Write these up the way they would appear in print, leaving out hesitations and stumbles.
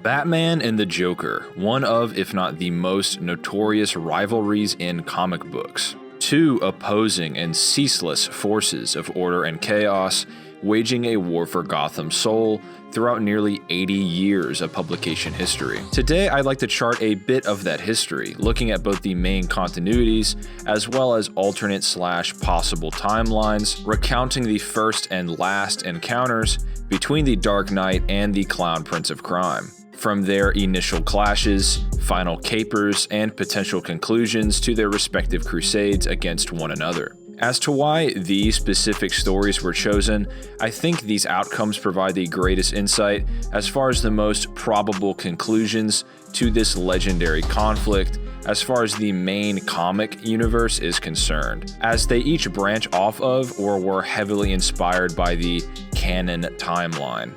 Batman and the Joker, one of, if not the most notorious rivalries in comic books. Two opposing and ceaseless forces of order and chaos, waging a war for Gotham's soul throughout nearly 80 years of publication history. Today, I'd like to chart a bit of that history, looking at both the main continuities as well as alternate/possible timelines, recounting the first and last encounters between the Dark Knight and the Clown Prince of Crime. From their initial clashes, final capers, and potential conclusions to their respective crusades against one another. As to why these specific stories were chosen, I think these outcomes provide the greatest insight as far as the most probable conclusions to this legendary conflict as far as the main comic universe is concerned, as they each branch off of or were heavily inspired by the canon timeline.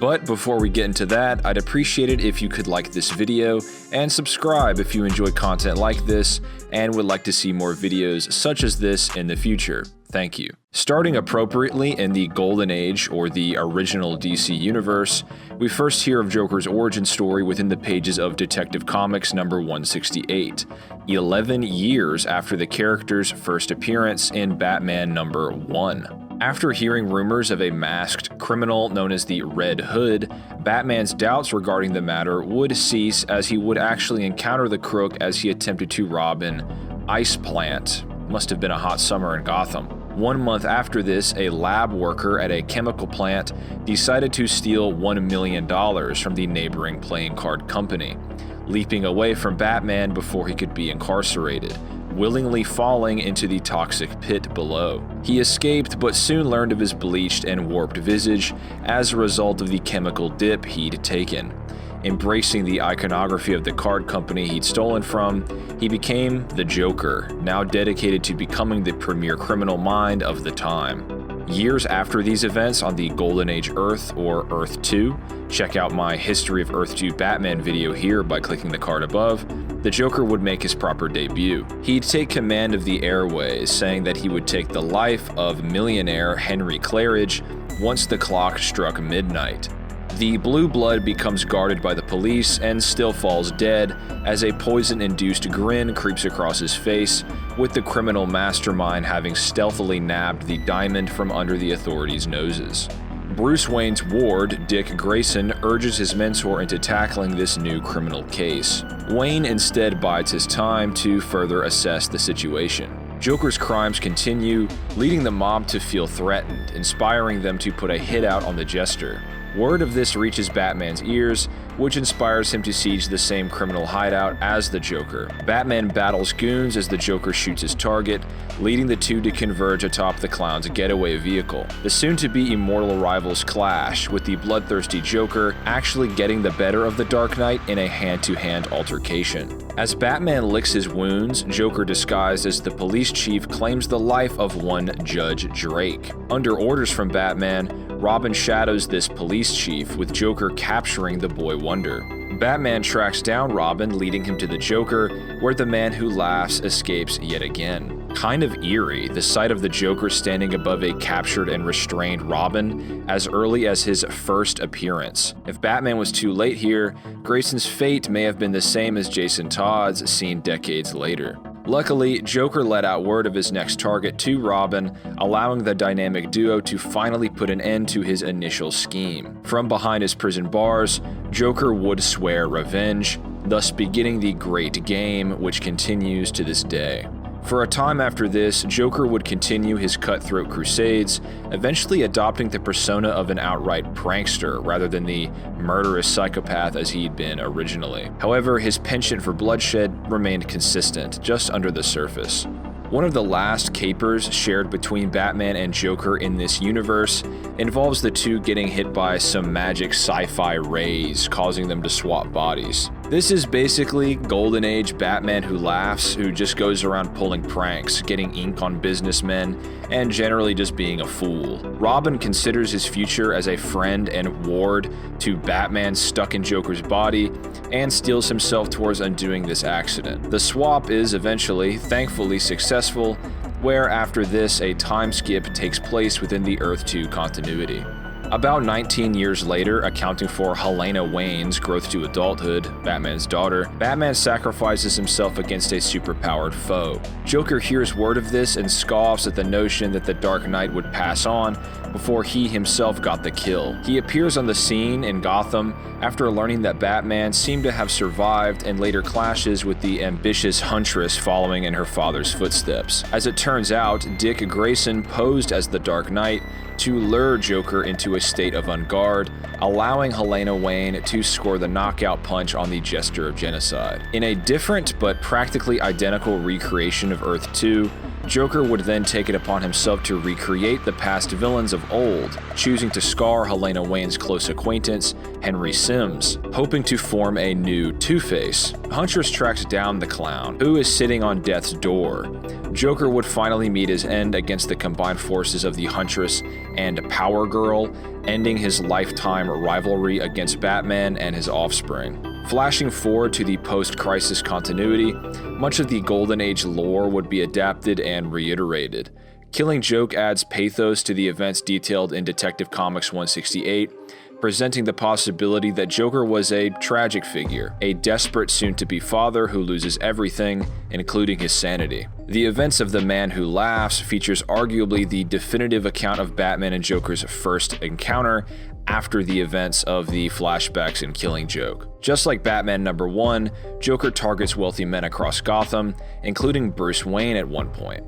But before we get into that, I'd appreciate it if you could like this video and subscribe if you enjoy content like this and would like to see more videos such as this in the future. Thank you. Starting appropriately in the Golden Age, or the original DC universe, we first hear of Joker's origin story within the pages of Detective Comics number 168, 11 years after the character's first appearance in Batman number 1. After hearing rumors of a masked criminal known as the Red Hood, Batman's doubts regarding the matter would cease as he would actually encounter the crook as he attempted to rob an ice plant. Must have been a hot summer in Gotham. 1 month after this, a lab worker at a chemical plant decided to steal $1 million from the neighboring playing card company, leaping away from Batman before he could be incarcerated, willingly falling into the toxic pit below. He escaped, but soon learned of his bleached and warped visage as a result of the chemical dip he'd taken. Embracing the iconography of the card company he'd stolen from, he became the Joker, now dedicated to becoming the premier criminal mind of the time. Years after these events on the Golden Age Earth, or Earth 2, check out my History of Earth 2 Batman video here by clicking the card above, the Joker would make his proper debut. He'd take command of the airways, saying that he would take the life of millionaire Henry Claridge once the clock struck midnight. The blue blood becomes guarded by the police and still falls dead as a poison-induced grin creeps across his face, with the criminal mastermind having stealthily nabbed the diamond from under the authorities' noses. Bruce Wayne's ward, Dick Grayson, urges his mentor into tackling this new criminal case. Wayne instead bides his time to further assess the situation. Joker's crimes continue, leading the mob to feel threatened, inspiring them to put a hit out on the Jester. Word of this reaches Batman's ears, which inspires him to siege the same criminal hideout as the Joker. Batman battles goons as the Joker shoots his target, leading the two to converge atop the clown's getaway vehicle. The soon-to-be immortal rivals clash, with the bloodthirsty Joker actually getting the better of the Dark Knight in a hand-to-hand altercation. As Batman licks his wounds, Joker disguised as the police chief claims the life of one Judge Drake. Under orders from Batman, Robin shadows this police chief, with Joker capturing the Boy Wonder. Batman tracks down Robin, leading him to the Joker, where the man who laughs escapes yet again. Kind of eerie, the sight of the Joker standing above a captured and restrained Robin as early as his first appearance. If Batman was too late here, Grayson's fate may have been the same as Jason Todd's, seen decades later. Luckily, Joker let out word of his next target to Robin, allowing the dynamic duo to finally put an end to his initial scheme. From behind his prison bars, Joker would swear revenge, thus beginning the Great Game, which continues to this day. For a time after this, Joker would continue his cutthroat crusades, eventually adopting the persona of an outright prankster rather than the murderous psychopath as he'd been originally. However, his penchant for bloodshed remained consistent, just under the surface. One of the last capers shared between Batman and Joker in this universe involves the two getting hit by some magic sci-fi rays, causing them to swap bodies. This is basically Golden Age Batman who laughs, who just goes around pulling pranks, getting ink on businessmen, and generally just being a fool. Robin considers his future as a friend and ward to Batman stuck in Joker's body, and steels himself towards undoing this accident. The swap is eventually, thankfully, successful, where after this a time skip takes place within the Earth 2 continuity. About 19 years later, accounting for Helena Wayne's growth to adulthood, Batman's daughter, Batman sacrifices himself against a superpowered foe. Joker hears word of this and scoffs at the notion that the Dark Knight would pass on before he himself got the kill. He appears on the scene in Gotham after learning that Batman seemed to have survived and later clashes with the ambitious Huntress following in her father's footsteps. As it turns out, Dick Grayson posed as the Dark Knight to lure Joker into a state of unguard, allowing Helena Wayne to score the knockout punch on the Jester of Genocide. In a different but practically identical recreation of Earth 2, Joker would then take it upon himself to recreate the past villains of old, choosing to scar Helena Wayne's close acquaintance, Henry Sims, hoping to form a new Two-Face. Huntress tracks down the clown, who is sitting on death's door. Joker would finally meet his end against the combined forces of the Huntress and Power Girl, ending his lifetime rivalry against Batman and his offspring. Flashing forward to the post-crisis continuity, much of the Golden Age lore would be adapted and reiterated. Killing Joke adds pathos to the events detailed in Detective Comics 168, presenting the possibility that Joker was a tragic figure, a desperate soon-to-be father who loses everything, including his sanity. The events of The Man Who Laughs features arguably the definitive account of Batman and Joker's first encounter after the events of the flashbacks in Killing Joke. Just like Batman #1, Joker targets wealthy men across Gotham, including Bruce Wayne at one point.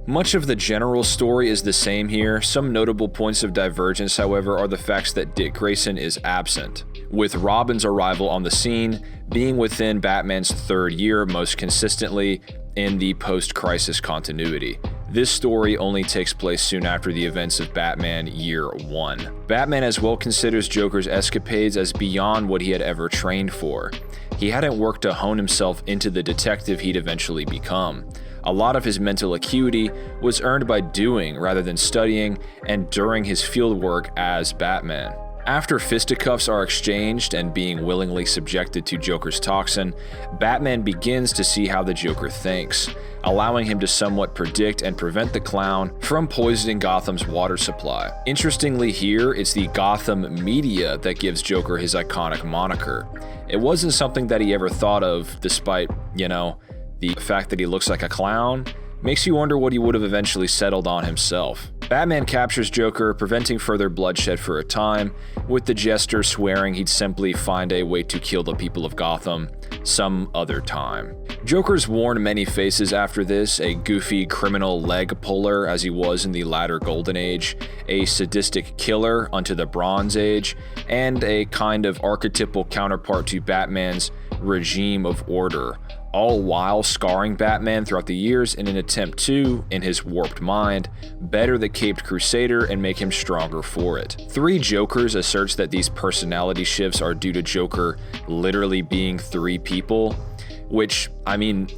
Much of the general story is the same here. Some notable points of divergence, however, are the facts that Dick Grayson is absent, with Robin's arrival on the scene being within Batman's third year most consistently in the post-crisis continuity. This story only takes place soon after the events of Batman Year 1. Batman as well considers Joker's escapades as beyond what he had ever trained for. He hadn't worked to hone himself into the detective he'd eventually become. A lot of his mental acuity was earned by doing rather than studying and during his fieldwork as Batman. After fisticuffs are exchanged and being willingly subjected to Joker's toxin, Batman begins to see how the Joker thinks, allowing him to somewhat predict and prevent the clown from poisoning Gotham's water supply. Interestingly here, it's the Gotham media that gives Joker his iconic moniker. It wasn't something that he ever thought of, despite, the fact that he looks like a clown. Makes you wonder what he would have eventually settled on himself. Batman captures Joker, preventing further bloodshed for a time, with the Jester swearing he'd simply find a way to kill the people of Gotham some other time. Joker's worn many faces after this, a goofy criminal leg puller as he was in the latter Golden Age, a sadistic killer unto the Bronze Age, and a kind of archetypal counterpart to Batman's regime of order, all while scarring Batman throughout the years in an attempt to, in his warped mind, better the Caped Crusader and make him stronger for it. Three Jokers asserts that these personality shifts are due to Joker literally being three people, which,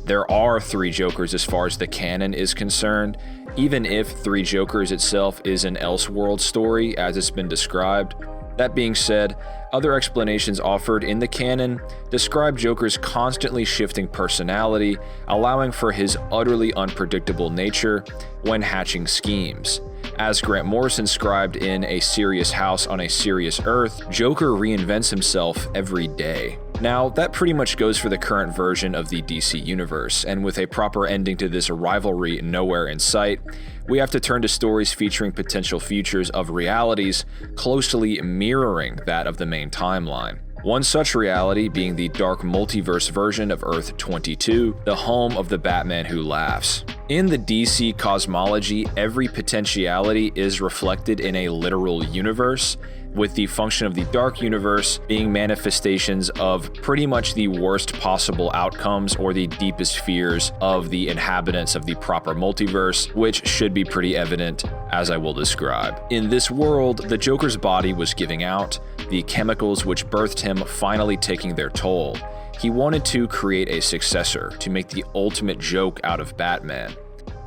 there are three Jokers as far as the canon is concerned, even if Three Jokers itself is an Elseworld story as it's been described. That being said, other explanations offered in the canon describe Joker's constantly shifting personality, allowing for his utterly unpredictable nature when hatching schemes. As Grant Morrison scribed in A Serious House on a Serious Earth, Joker reinvents himself every day. Now, that pretty much goes for the current version of the DC Universe, and with a proper ending to this rivalry nowhere in sight, we have to turn to stories featuring potential futures of realities closely mirroring that of the main timeline. One such reality being the dark multiverse version of Earth 22, the home of the Batman Who Laughs. In the DC cosmology, every potentiality is reflected in a literal universe, with the function of the dark universe being manifestations of pretty much the worst possible outcomes or the deepest fears of the inhabitants of the proper multiverse, which should be pretty evident as I will describe. In this world, the Joker's body was giving out, the chemicals which birthed him finally taking their toll. He wanted to create a successor to make the ultimate joke out of Batman.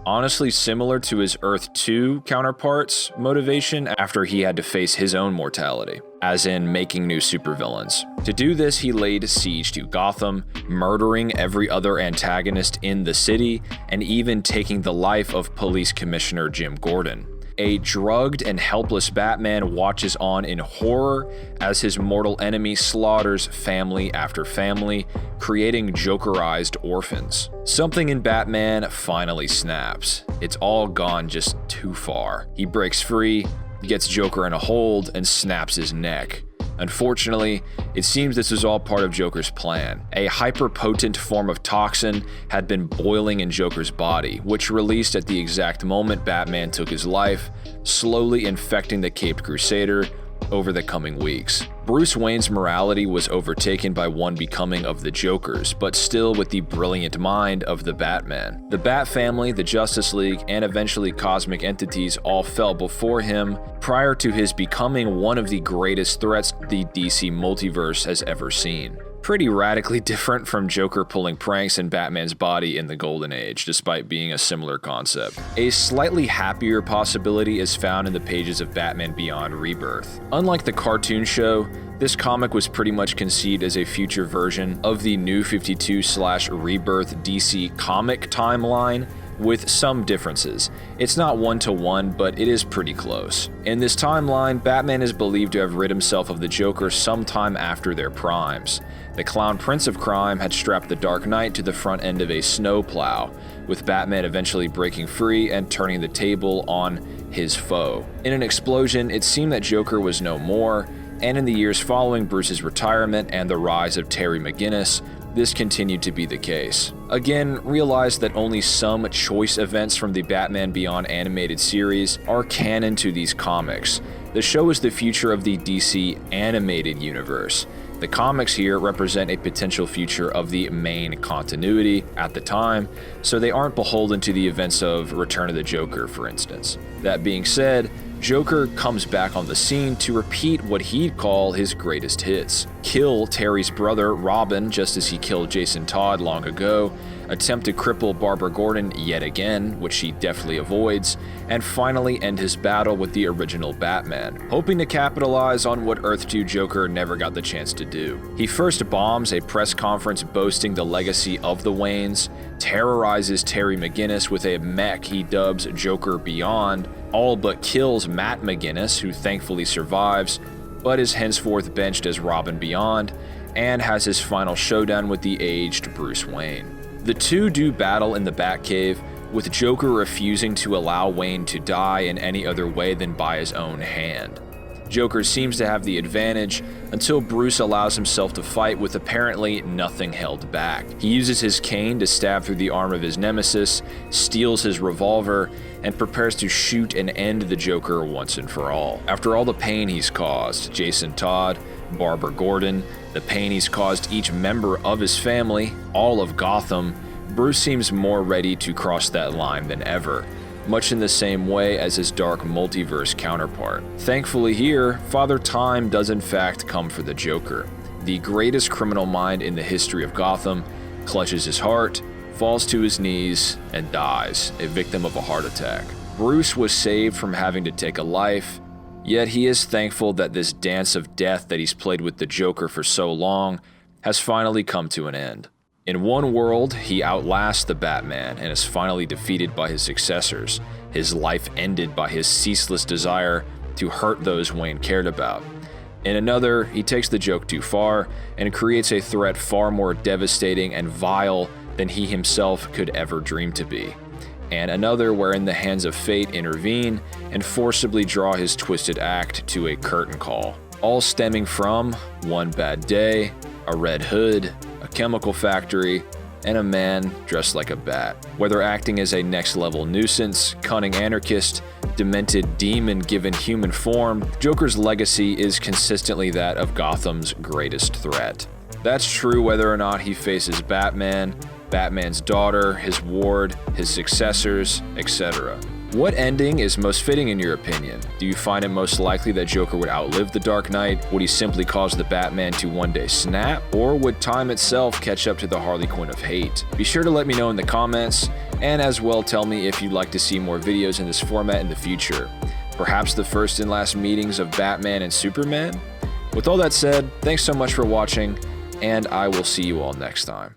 Honestly similar to his Earth 2 counterpart's motivation after he had to face his own mortality, as in making new supervillains. To do this, he laid siege to Gotham, murdering every other antagonist in the city, and even taking the life of Police Commissioner Jim Gordon. A drugged and helpless Batman watches on in horror as his mortal enemy slaughters family after family, creating Jokerized orphans. Something in Batman finally snaps. It's all gone just too far. He breaks free, gets Joker in a hold, and snaps his neck. Unfortunately, it seems this was all part of Joker's plan. A hyper-potent form of toxin had been boiling in Joker's body, which released at the exact moment Batman took his life, slowly infecting the Caped Crusader over the coming weeks. Bruce Wayne's morality was overtaken by one becoming of the Jokers, but still with the brilliant mind of the Batman. The Bat family, the Justice League, and eventually cosmic entities all fell before him prior to his becoming one of the greatest threats the DC multiverse has ever seen. Pretty radically different from Joker pulling pranks in Batman's body in the Golden Age, despite being a similar concept. A slightly happier possibility is found in the pages of Batman Beyond Rebirth. Unlike the cartoon show, this comic was pretty much conceived as a future version of the New 52/Rebirth DC comic timeline, with some differences. It's not one-to-one, but it is pretty close. In this timeline, Batman is believed to have rid himself of the Joker sometime after their primes. The Clown Prince of Crime had strapped the Dark Knight to the front end of a snowplow, with Batman eventually breaking free and turning the table on his foe. In an explosion, it seemed that Joker was no more, and in the years following Bruce's retirement and the rise of Terry McGinnis, this continued to be the case. Again, realize that only some choice events from the Batman Beyond animated series are canon to these comics. The show is the future of the DC animated universe. The comics here represent a potential future of the main continuity at the time, so they aren't beholden to the events of Return of the Joker, for instance. That being said, Joker comes back on the scene to repeat what he'd call his greatest hits. Kill Terry's brother, Robin, just as he killed Jason Todd long ago, attempt to cripple Barbara Gordon yet again, which he definitely avoids, and finally end his battle with the original Batman, hoping to capitalize on what Earth 2 Joker never got the chance to do. He first bombs a press conference boasting the legacy of the Waynes, terrorizes Terry McGinnis with a mech he dubs Joker Beyond, all but kills Matt McGinnis, who thankfully survives, but is henceforth benched as Robin Beyond, and has his final showdown with the aged Bruce Wayne. The two do battle in the Batcave, with Joker refusing to allow Wayne to die in any other way than by his own hand. Joker seems to have the advantage until Bruce allows himself to fight with apparently nothing held back. He uses his cane to stab through the arm of his nemesis, steals his revolver, and prepares to shoot and end the Joker once and for all. After all the pain he's caused Jason Todd, Barbara Gordon, the pain he's caused each member of his family, all of Gotham, Bruce seems more ready to cross that line than ever, much in the same way as his dark multiverse counterpart. Thankfully here, Father Time does in fact come for the Joker. The greatest criminal mind in the history of Gotham clutches his heart, falls to his knees, and dies, a victim of a heart attack. Bruce was saved from having to take a life, yet he is thankful that this dance of death that he's played with the Joker for so long has finally come to an end. In one world, he outlasts the Batman and is finally defeated by his successors, his life ended by his ceaseless desire to hurt those Wayne cared about. In another, he takes the joke too far and creates a threat far more devastating and vile than he himself could ever dream to be. And another wherein the hands of fate intervene and forcibly draw his twisted act to a curtain call, all stemming from one bad day, a red hood, a chemical factory, and a man dressed like a bat. Whether acting as a next-level nuisance, cunning anarchist, demented demon given human form, Joker's legacy is consistently that of Gotham's greatest threat. That's true whether or not he faces Batman, Batman's daughter, his ward, his successors, etc. What ending is most fitting in your opinion? Do you find it most likely that Joker would outlive the Dark Knight? Would he simply cause the Batman to one day snap? Or would time itself catch up to the Harley Quinn of hate? Be sure to let me know in the comments, and as well tell me if you'd like to see more videos in this format in the future. Perhaps the first and last meetings of Batman and Superman? With all that said, thanks so much for watching, and I will see you all next time.